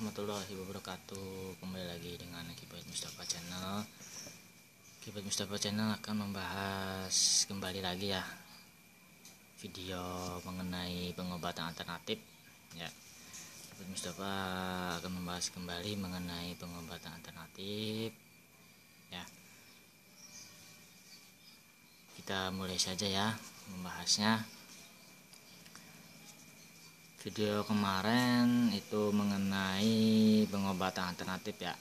warahmatullahi wabarakatuh. Kembali lagi dengan Kibet Mustafa Channel. Kibet Mustafa Channel akan membahas kembali lagi ya video mengenai pengobatan alternatif ya. Kibet Mustafa akan membahas kembali mengenai pengobatan alternatif ya. Kita mulai saja ya membahasnya. Video kemarin itu mengenai pengobatan alternatif ya,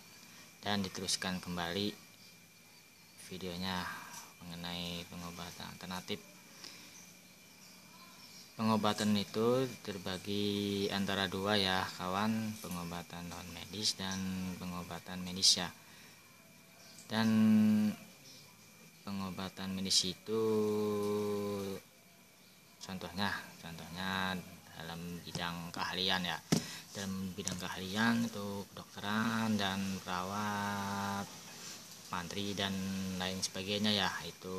dan diteruskan kembali videonya mengenai pengobatan alternatif. Pengobatan itu terbagi antara dua ya kawan, pengobatan non medis dan pengobatan medis ya. Dan pengobatan medis itu contohnya dalam bidang keahlian ya, dalam bidang keahlian itu kedokteran dan perawat, mantri dan lain sebagainya ya, itu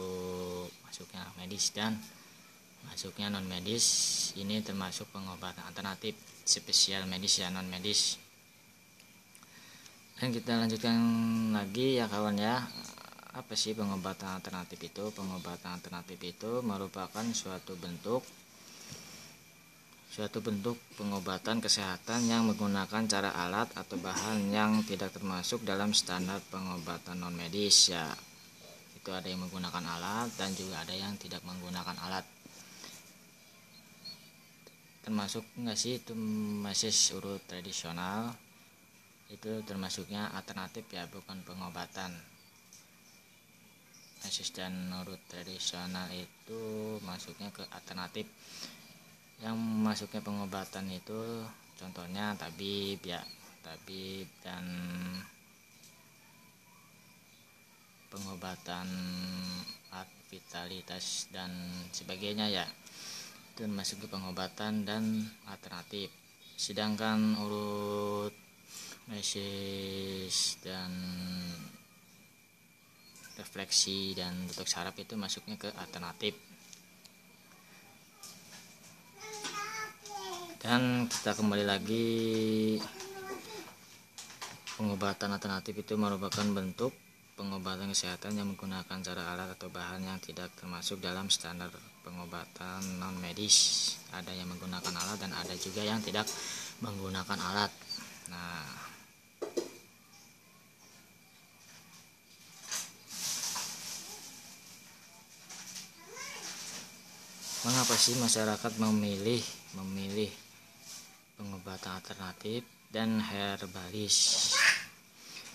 masuknya medis. Dan masuknya non medis ini termasuk pengobatan alternatif, spesial medis ya, non medis. Dan kita lanjutkan lagi ya kawan ya. Apa sih pengobatan alternatif itu? Pengobatan alternatif itu merupakan suatu bentuk pengobatan kesehatan yang menggunakan cara alat atau bahan yang tidak termasuk dalam standar pengobatan non medis ya. Itu ada yang menggunakan alat dan juga ada yang tidak menggunakan alat. Termasuk enggak sih itu masih urut tradisional? Itu termasuknya alternatif ya, bukan pengobatan. Mesis dan urut tradisional itu masuknya ke alternatif. Yang masuknya pengobatan itu contohnya tabib ya, tabib dan pengobatan art vitalitas dan sebagainya ya, itu masuk ke pengobatan dan alternatif. Sedangkan urut mesis dan refleksi dan tutuk saraf itu masuknya ke alternatif. Dan kita kembali lagi, pengobatan alternatif itu merupakan bentuk pengobatan kesehatan yang menggunakan cara alat atau bahan yang tidak termasuk dalam standar pengobatan non medis. Ada yang menggunakan alat dan ada juga yang tidak menggunakan alat. Nah, mengapa sih masyarakat memilih pengobatan alternatif dan herbalis?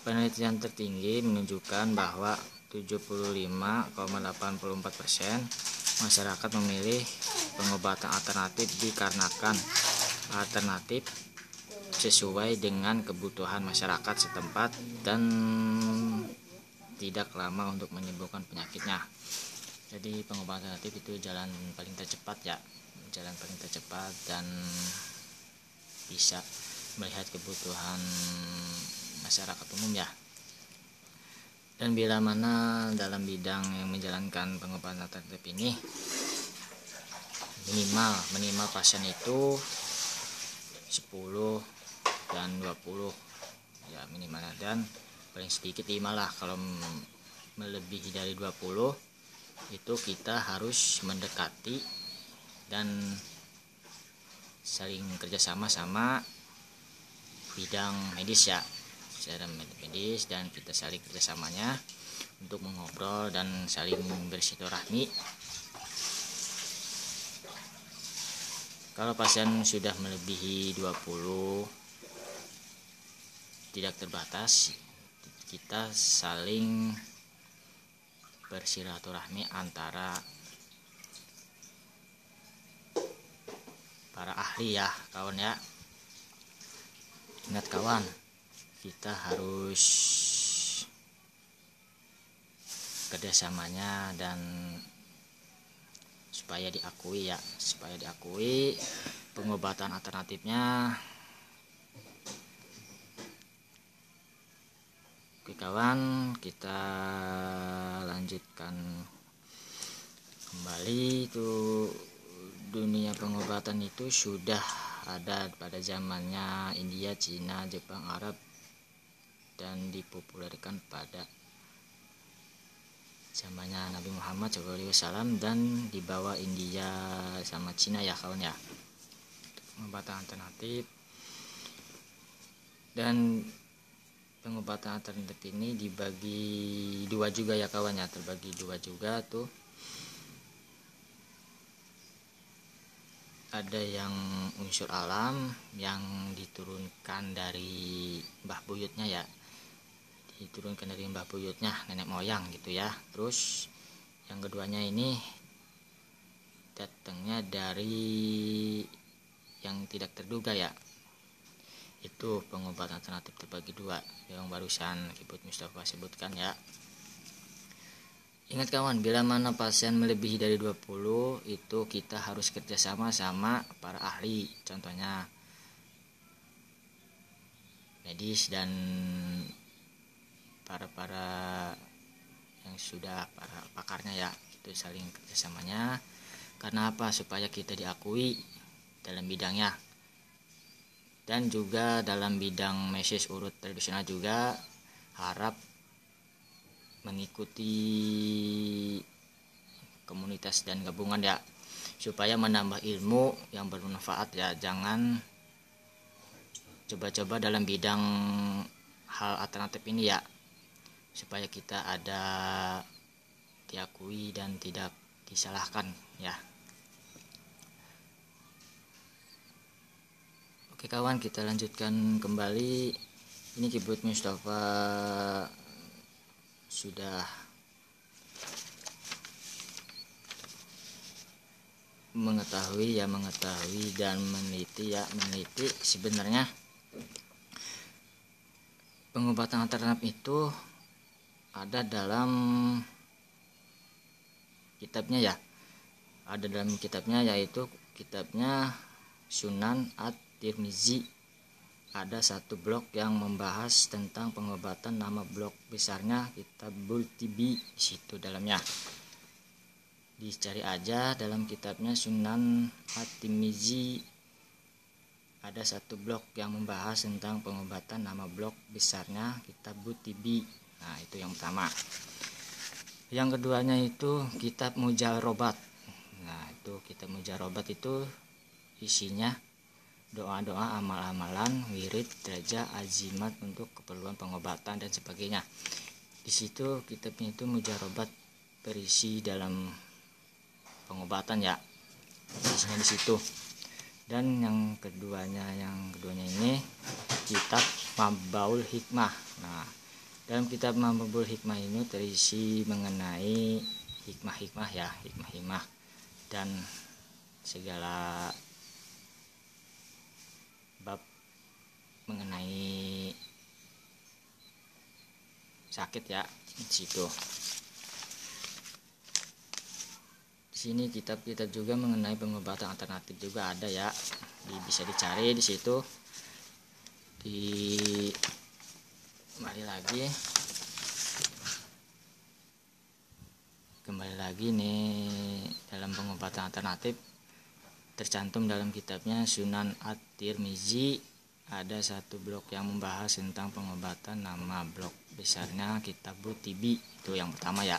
Penelitian tertinggi menunjukkan bahwa 75,84% masyarakat memilih pengobatan alternatif dikarenakan alternatif sesuai dengan kebutuhan masyarakat setempat dan tidak lama untuk menyembuhkan penyakitnya. Jadi pengobatan alternatif itu jalan paling tercepat ya, jalan paling tercepat dan bisa melihat kebutuhan masyarakat umum ya. Dan bila mana dalam bidang yang menjalankan pengobatan alternatif ini minimal pasien itu 10 dan 20 ya minimalnya, dan paling sedikit 5 lah. Kalau melebihi dari 20 itu kita harus mendekati dan saling kerjasama sama bidang medis ya, secara medis, dan kita saling kerjasamanya untuk mengobrol dan saling bersilaturahmi. Kalau pasien sudah melebihi 20 tidak terbatas, kita saling bersilaturahmi antara para ahli ya kawan ya. Ingat kawan, kita harus kerjasamanya dan supaya diakui pengobatan alternatifnya. Oke kawan, kita lanjutkan kembali. Itu dunia pengobatan itu sudah ada pada zamannya India, Cina, Jepang, Arab, dan dipopulerkan pada zamannya Nabi Muhammad SAW dan dibawa India sama Cina ya kawan ya. Pengobatan alternatif, dan pengobatan alternatif ini dibagi dua juga ya kawan ya, terbagi dua juga tuh. Ada yang unsur alam yang diturunkan dari mbah buyutnya ya, diturunkan dari mbah buyutnya, nenek moyang gitu ya. Terus yang keduanya ini datangnya dari yang tidak terduga ya, itu pengobatan alternatif terbagi dua yang barusan Kibut Mustafa sebutkan ya. Ingat kawan, bila mana pasien melebihi dari 20 itu kita harus kerjasama sama para ahli, contohnya medis dan para yang sudah para pakarnya ya, itu saling kerjasamanya. Karena apa? Supaya kita diakui dalam bidangnya, dan juga dalam bidang meses urut tradisional juga harap mengikuti komunitas dan gabungan ya, supaya menambah ilmu yang bermanfaat ya. Jangan coba-coba dalam bidang hal alternatif ini ya, supaya kita ada diakui dan tidak disalahkan ya. Oke kawan, kita lanjutkan kembali. Ini Kibut Mustafa sudah mengetahui dan meneliti sebenarnya pengobatan alternatif itu ada dalam kitabnya ya, yaitu kitabnya Sunan At-Tirmizi. Ada satu blok yang membahas tentang pengobatan, nama blok besarnya Kitabul Tibi. Di situ dalamnya dicari aja dalam kitabnya Sunan At-Tirmizi, ada satu blok yang membahas tentang pengobatan, nama blok besarnya Kitabul Tibi. Nah itu yang pertama. Yang keduanya itu kitab Mujarobat. Nah itu kitab Mujarobat itu isinya doa-doa, amal-amalan, wirid, derajat, azimat untuk keperluan pengobatan dan sebagainya. Di situ kitabnya itu Mujarobat berisi dalam pengobatan ya, isinya di situ. Dan yang keduanya ini kitab Mabaul Hikmah. Nah dalam kitab Mabaul Hikmah ini terisi mengenai hikmah-hikmah ya, hikmah-hikmah dan segala bab mengenai sakit ya di situ. Di sini kitab-kitab juga mengenai pengobatan alternatif juga ada ya, bisa dicari di situ. Kembali lagi nih dalam pengobatan alternatif tercantum dalam kitabnya Sunan At-Tirmizi, ada satu blok yang membahas tentang pengobatan, nama blok besarnya Kitabul Tibi. Itu yang pertama ya.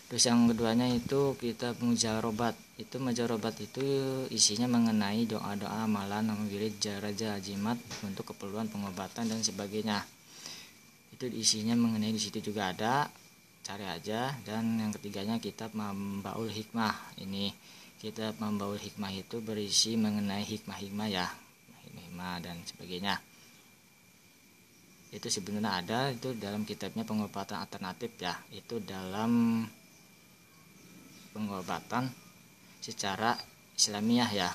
Terus yang keduanya itu kitab Mujarobat. Itu Mujarobat itu isinya mengenai doa-doa, amalan, wirid, jaraja, ajimat untuk keperluan pengobatan dan sebagainya. Itu isinya mengenai di situ juga ada, cari aja. Dan yang ketiganya kitab Mambaul Hikmah. Ini kitab Mambaul Hikmah itu berisi mengenai hikmah-hikmah ya, hikmah dan sebagainya. Itu sebenarnya ada itu dalam kitabnya pengobatan alternatif ya, itu dalam pengobatan secara Islamiah ya.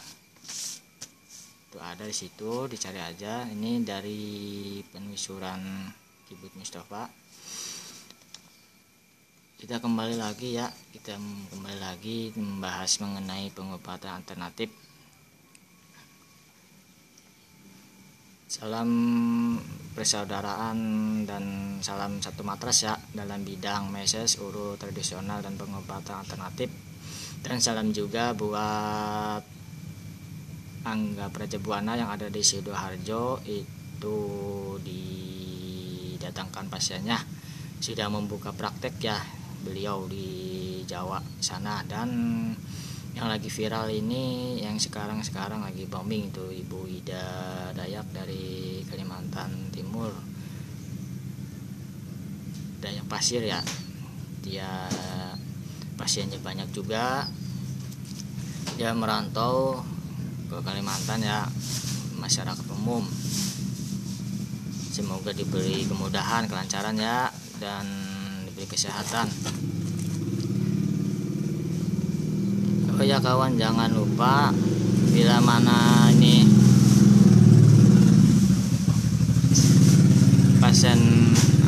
Itu ada di situ, dicari aja. Ini dari penelusuran Kibut Mustafa. Kita kembali lagi membahas mengenai pengobatan alternatif. Salam persaudaraan dan salam satu matras ya dalam bidang meses, urut tradisional dan pengobatan alternatif. Dan salam juga buat Angga Prajabuana yang ada di Sidoarjo itu didatangkan pasiennya, sudah membuka praktek ya beliau di Jawa sana. Dan yang lagi viral ini, yang sekarang lagi booming itu Ibu Ida Dayak dari Kalimantan Timur, Dayak Pasir ya. Dia pasiennya banyak juga, dia merantau ke Kalimantan ya, masyarakat umum. Semoga diberi kemudahan, kelancaran ya, dan diberi kesehatan. Oh ya kawan, jangan lupa bila mana ini pasien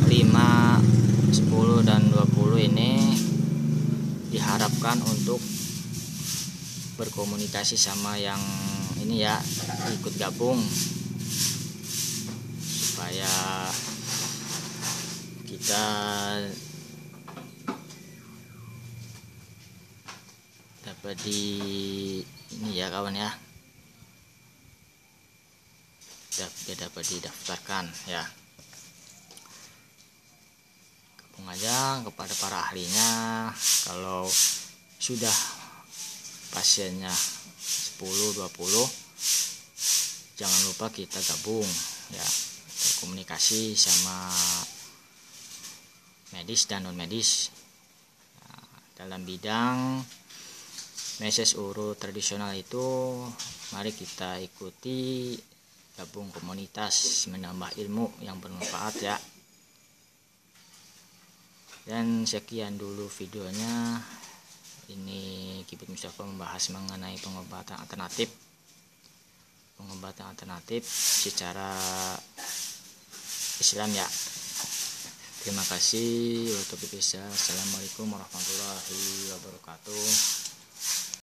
5, 10 dan 20 ini diharapkan untuk berkomunikasi sama yang ini ya, ikut gabung supaya kita dapat ini ya kawan ya, dapat didaftarkan ya. Gabung aja kepada para ahlinya. Kalau sudah pasiennya 10-20, jangan lupa kita gabung ya, berkomunikasi sama medis dan non medis. Nah, dalam bidang meses uro tradisional itu, mari kita ikuti, gabung komunitas, menambah ilmu yang bermanfaat ya. Dan sekian dulu videonya. Ini Kibit Mustafa membahas mengenai pengobatan alternatif secara Islam ya. Terima kasih. Assalamualaikum warahmatullahi wabarakatuh.